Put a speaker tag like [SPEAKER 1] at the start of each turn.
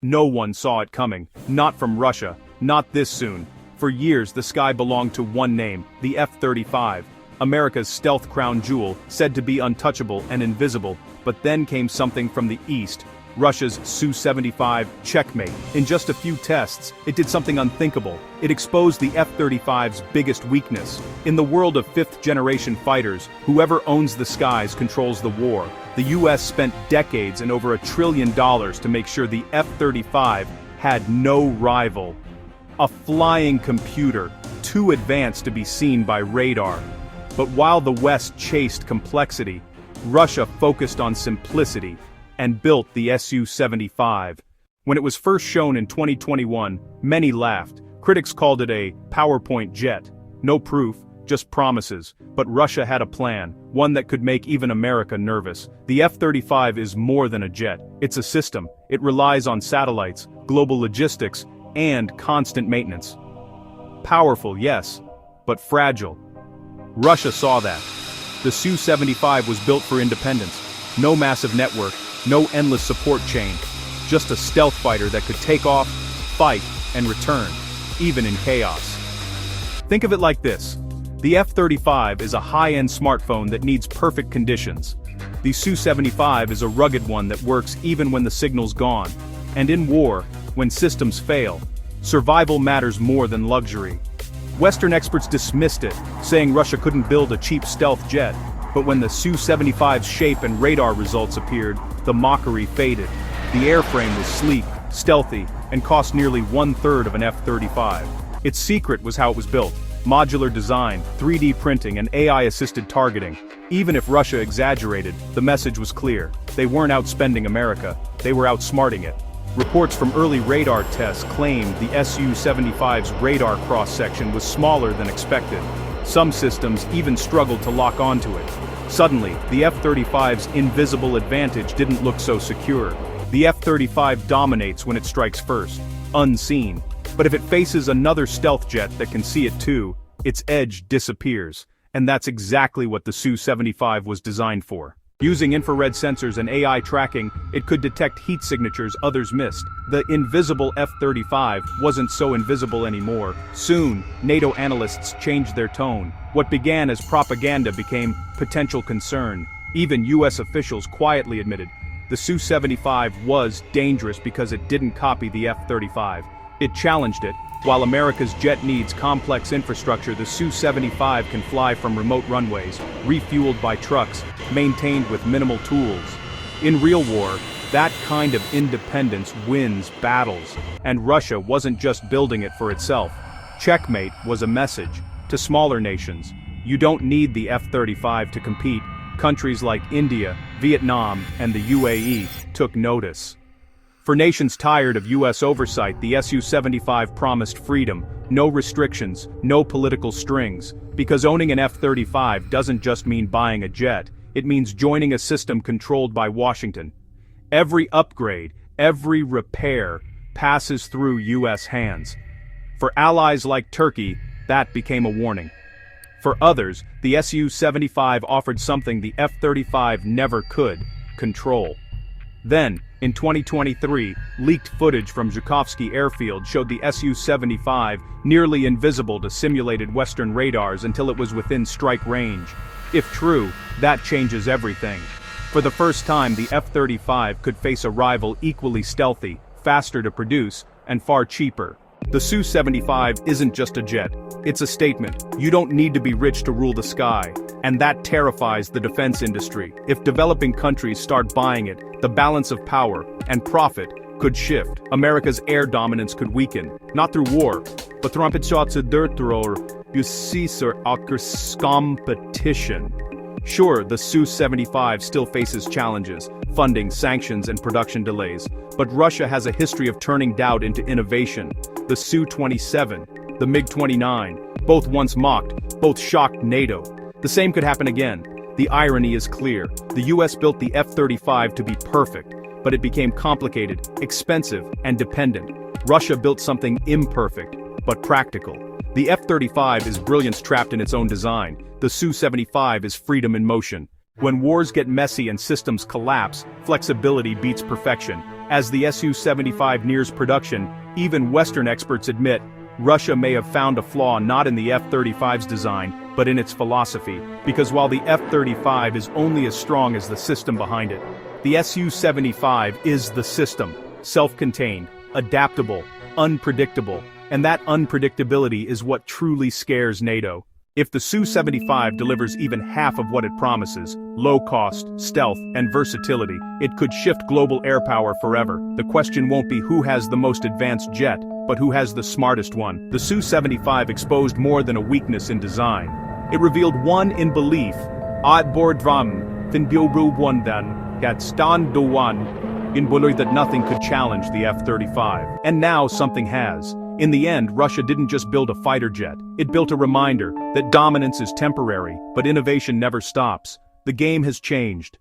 [SPEAKER 1] No one saw it coming, not from Russia, not this soon. For years the sky belonged to one name, the F-35, America's stealth crown jewel, said to be untouchable and invisible, but then came something from the east, Russia's Su-75 checkmate. In just a few tests, it did something unthinkable. It exposed the F-35's biggest weakness. In the world of fifth-generation fighters, whoever owns the skies controls the war. The US spent decades and over $1 trillion to make sure the F-35 had no rival. A flying computer, too advanced to be seen by radar. But while the West chased complexity, Russia focused on simplicity and built the Su-75. When it was first shown in 2021, many laughed. Critics called it a PowerPoint jet. No proof, just promises. But Russia had a plan, one that could make even America nervous. The F-35 is more than a jet. It's a system. It relies on satellites, global logistics, and constant maintenance. Powerful, yes, but fragile. Russia saw that. The Su-75 was built for independence. No massive network, no endless support chain. Just a stealth fighter that could take off, fight, and return, even in chaos. Think of it like this. The F-35 is a high-end smartphone that needs perfect conditions. The Su-75 is a rugged one that works even when the signal's gone. And in war, when systems fail, survival matters more than luxury. Western experts dismissed it, saying Russia couldn't build a cheap stealth jet. But when the Su-75's shape and radar results appeared, the mockery faded. The airframe was sleek, stealthy, and cost nearly 1/3 of an F-35. Its secret was how it was built. Modular design, 3D printing, and AI-assisted targeting. Even if Russia exaggerated, the message was clear. They weren't outspending America, they were outsmarting it. Reports from early radar tests claimed the Su-75's radar cross-section was smaller than expected. Some systems even struggled to lock onto it. Suddenly, the F-35's invisible advantage didn't look so secure. The F-35 dominates when it strikes first, unseen. But if it faces another stealth jet that can see it too, its edge disappears. And that's exactly what the Su-75 was designed for. Using infrared sensors and AI tracking, it could detect heat signatures others missed. The invisible F-35 wasn't so invisible anymore. Soon, NATO analysts changed their tone. What began as propaganda became potential concern. Even US officials quietly admitted the Su-75 was dangerous because it didn't copy the F-35. It challenged it. While America's jet needs complex infrastructure, the Su-75 can fly from remote runways, refueled by trucks, maintained with minimal tools. In real war, that kind of independence wins battles, and Russia wasn't just building it for itself. Checkmate was a message to smaller nations. You don't need the F-35 to compete. Countries like India, Vietnam, and the UAE took notice. For nations tired of US oversight, the Su-75 promised freedom, no restrictions, no political strings. Because owning an F-35 doesn't just mean buying a jet, it means joining a system controlled by Washington. Every upgrade, every repair, passes through US hands. For allies like Turkey, that became a warning. For others, the Su-75 offered something the F-35 never could: control. Then, in 2023, leaked footage from Zhukovsky Airfield showed the Su-75 nearly invisible to simulated Western radars until it was within strike range. If true, that changes everything. For the first time, the F-35 could face a rival equally stealthy, faster to produce, and far cheaper. The Su-75 isn't just a jet. It's a statement. You don't need to be rich to rule the sky. And that terrifies the defense industry. If developing countries start buying it, the balance of power and profit could shift. America's air dominance could weaken, not through war, but through competition. Sure, the Su-75 still faces challenges, funding, sanctions, and production delays. But Russia has a history of turning doubt into innovation. The Su-27, the MiG-29, both once mocked, both shocked NATO. The same could happen again. The irony is clear. The US built the F-35 to be perfect, but it became complicated, expensive, and dependent. Russia built something imperfect, but practical. The F-35 is brilliance trapped in its own design. The Su-75 is freedom in motion. When wars get messy and systems collapse, flexibility beats perfection. As the Su-75 nears production, even Western experts admit, Russia may have found a flaw not in the F-35's design, but in its philosophy, because while the F-35 is only as strong as the system behind it, the Su-75 is the system, self-contained, adaptable, unpredictable, and that unpredictability is what truly scares NATO. If the Su-75 delivers even half of what it promises, low cost, stealth, and versatility, it could shift global air power forever. The question won't be who has the most advanced jet, but who has the smartest one. The Su-75 exposed more than a weakness in design. It revealed one in belief. At bordram, fin one gat stand do one, in belief that nothing could challenge the F-35. And now something has. In the end, Russia didn't just build a fighter jet, it built a reminder that dominance is temporary, but innovation never stops. The game has changed.